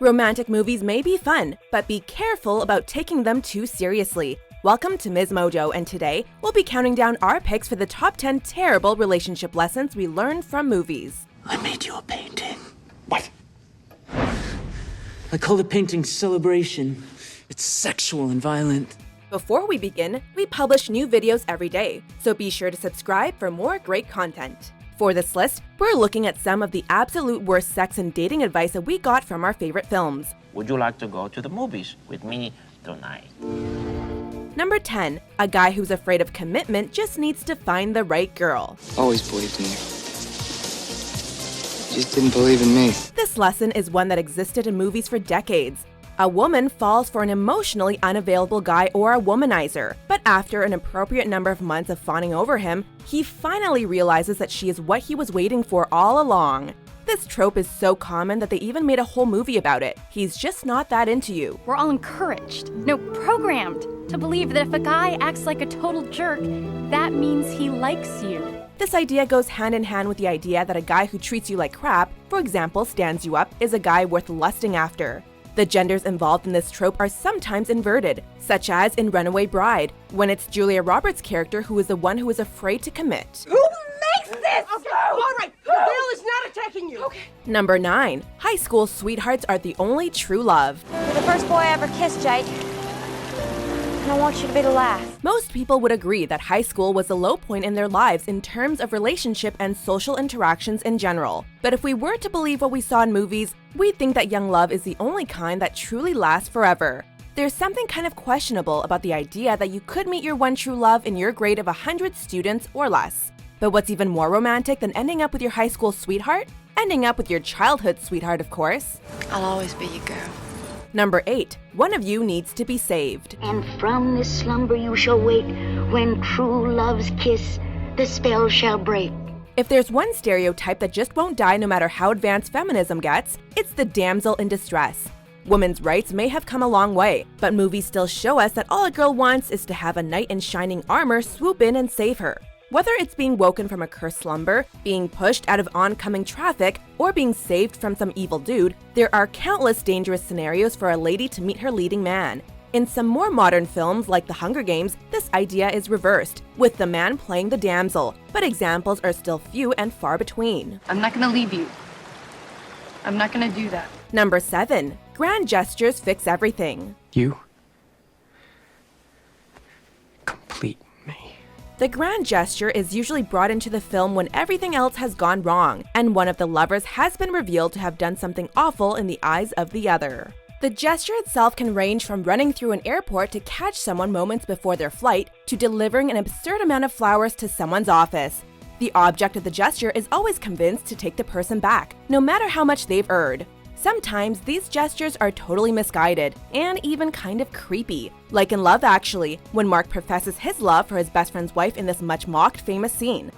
Romantic movies may be fun, but be careful about taking them too seriously. Welcome to MsMojo, and today we'll be counting down our picks for the top 10 terrible relationship lessons we learned from movies. I made you a painting. What? I call the painting Celebration. It's sexual and violent. Before we begin, we publish new videos every day, so be sure to subscribe for more great content. For this list, we're looking at some of the absolute worst sex and dating advice that we got from our favorite films. Would you like to go to the movies with me tonight? Number 10. A guy who's afraid of commitment just needs to find the right girl. Always believed in you. Just didn't believe in me. This lesson is one that existed in movies for decades. A woman falls for an emotionally unavailable guy or a womanizer, but after an appropriate number of months of fawning over him, he finally realizes that she is what he was waiting for all along. This trope is so common that they even made a whole movie about it. He's just not that into you. We're all encouraged, no, programmed, to believe that if a guy acts like a total jerk, that means he likes you. This idea goes hand in hand with the idea that a guy who treats you like crap, for example, stands you up, is a guy worth lusting after. The genders involved in this trope are sometimes inverted, such as in Runaway Bride, when it's Julia Roberts' character who is the one who is afraid to commit. Who makes this? Okay, all right, the girl is not attacking you. Okay. Number 9. High school sweethearts are the only true love. You're the first boy I ever kissed, Jake. And I want you to be the last. Most people would agree that high school was a low point in their lives in terms of relationship and social interactions in general. But if we were to believe what we saw in movies, we'd think that young love is the only kind that truly lasts forever. There's something kind of questionable about the idea that you could meet your one true love in your grade of 100 students or less. But what's even more romantic than ending up with your high school sweetheart? Ending up with your childhood sweetheart, of course. I'll always be your girl. Number 8. One of you needs to be saved. And from this slumber you shall wake, when true love's kiss the spell shall break. If there's one stereotype that just won't die no matter how advanced feminism gets, it's the damsel in distress. Women's rights may have come a long way, but movies still show us that all a girl wants is to have a knight in shining armor swoop in and save her. Whether it's being woken from a cursed slumber, being pushed out of oncoming traffic, or being saved from some evil dude, there are countless dangerous scenarios for a lady to meet her leading man. In some more modern films like The Hunger Games, this idea is reversed, with the man playing the damsel, but examples are still few and far between. I'm not gonna leave you. I'm not gonna do that. Number 7. Grand gestures fix everything. You complete me. The grand gesture is usually brought into the film when everything else has gone wrong, and one of the lovers has been revealed to have done something awful in the eyes of the other. The gesture itself can range from running through an airport to catch someone moments before their flight, to delivering an absurd amount of flowers to someone's office. The object of the gesture is always convinced to take the person back, no matter how much they've earned. Sometimes these gestures are totally misguided, and even kind of creepy. Like in Love Actually, when Mark professes his love for his best friend's wife in this much-mocked famous scene.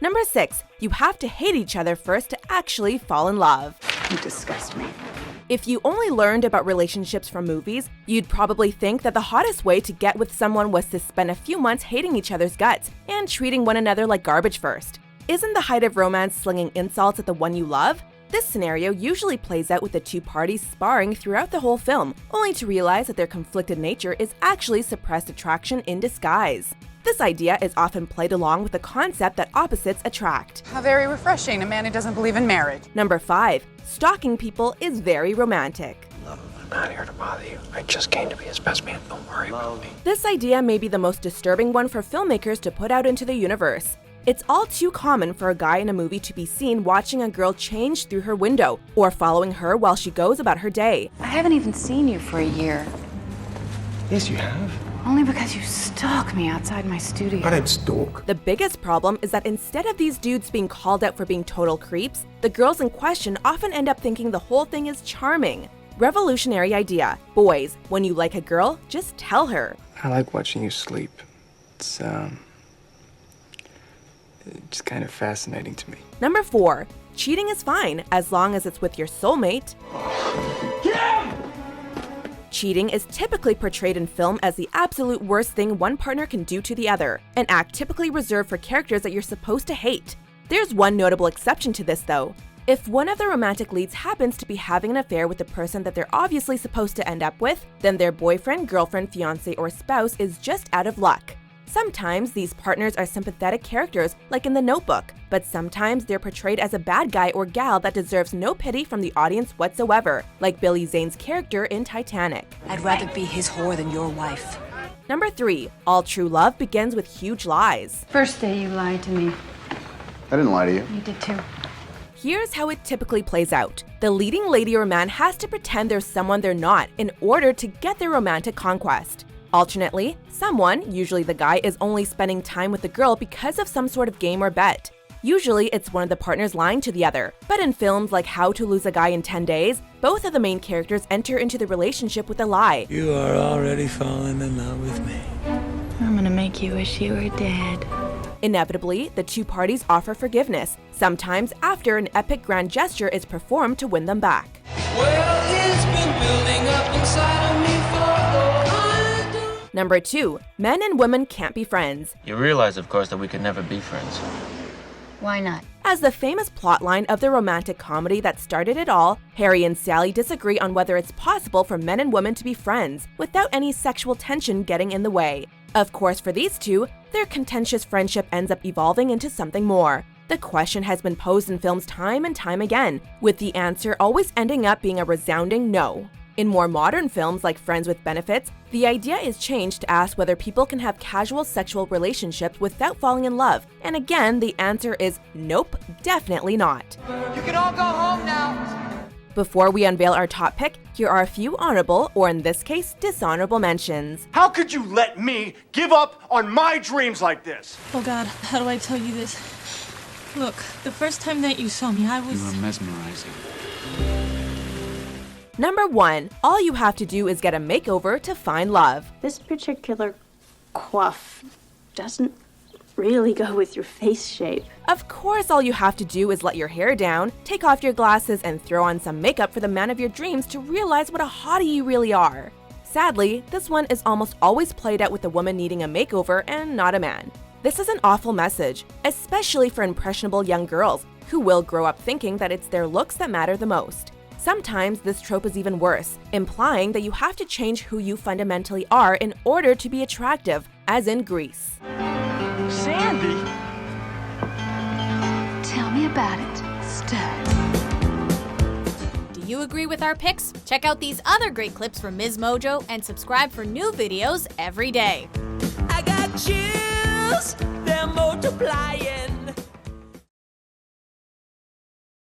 Number 6. You have to hate each other first to actually fall in love. You disgust me. If you only learned about relationships from movies, you'd probably think that the hottest way to get with someone was to spend a few months hating each other's guts and treating one another like garbage first. Isn't the height of romance slinging insults at the one you love? This scenario usually plays out with the two parties sparring throughout the whole film, only to realize that their conflicted nature is actually suppressed attraction in disguise. This idea is often played along with the concept that opposites attract. How very refreshing, a man who doesn't believe in marriage. Number 5. Stalking people is very romantic. I'm not here to bother you. I just came to be his best man. Don't worry about me. This idea may be the most disturbing one for filmmakers to put out into the universe. It's all too common for a guy in a movie to be seen watching a girl change through her window, or following her while she goes about her day. I haven't even seen you for a year. Yes, you have. Only because you stalk me outside my studio. I didn't stalk. The biggest problem is that instead of these dudes being called out for being total creeps, the girls in question often end up thinking the whole thing is charming. Revolutionary idea. Boys, when you like a girl, just tell her. I like watching you sleep. It's kind of fascinating to me. Number 4. Cheating is fine as long as it's with your soulmate. Cheating is typically portrayed in film as the absolute worst thing one partner can do to the other, an act typically reserved for characters that you're supposed to hate. There's one notable exception to this though. If one of the romantic leads happens to be having an affair with the person that they're obviously supposed to end up with, then their boyfriend, girlfriend, fiancé, or spouse is just out of luck. Sometimes these partners are sympathetic characters, like in The Notebook, but sometimes they're portrayed as a bad guy or gal that deserves no pity from the audience whatsoever, like Billy Zane's character in Titanic. I'd rather be his whore than your wife. Number 3. All true love begins with huge lies. First day you lied to me. I didn't lie to you. You did too. Here's how it typically plays out. The leading lady or man has to pretend they're someone they're not in order to get their romantic conquest. Alternately, someone, usually the guy, is only spending time with the girl because of some sort of game or bet. Usually, it's one of the partners lying to the other, but in films like How to Lose a Guy in 10 Days, both of the main characters enter into the relationship with a lie. You are already falling in love with me. I'm gonna make you wish you were dead. Inevitably, the two parties offer forgiveness, sometimes after an epic grand gesture is performed to win them back. Well, it's been building up inside of me for Number 2. Men and women can't be friends. You realize, of course, that we could never be friends. Why not? As the famous plotline of the romantic comedy that started it all, Harry and Sally disagree on whether it's possible for men and women to be friends without any sexual tension getting in the way. Of course, for these two, their contentious friendship ends up evolving into something more. The question has been posed in films time and time again, with the answer always ending up being a resounding no. In more modern films like Friends with Benefits, the idea is changed to ask whether people can have casual sexual relationships without falling in love, and again, the answer is nope, definitely not. You can all go home now. Before we unveil our top pick, here are a few honorable, or in this case, dishonorable mentions. How could you let me give up on my dreams like this? Oh God, how do I tell you this? Look, the first time that you saw me, I was... You were mesmerizing. Number 1. All you have to do is get a makeover to find love. This particular coif doesn't really go with your face shape. Of course, all you have to do is let your hair down, take off your glasses, and throw on some makeup for the man of your dreams to realize what a hottie you really are. Sadly, this one is almost always played out with a woman needing a makeover and not a man. This is an awful message, especially for impressionable young girls who will grow up thinking that it's their looks that matter the most. Sometimes this trope is even worse, implying that you have to change who you fundamentally are in order to be attractive, as in Grease. Sandy? Tell me about it, stud. Do you agree with our picks? Check out these other great clips from MsMojo and subscribe for new videos every day. I got chills, they're multiplying.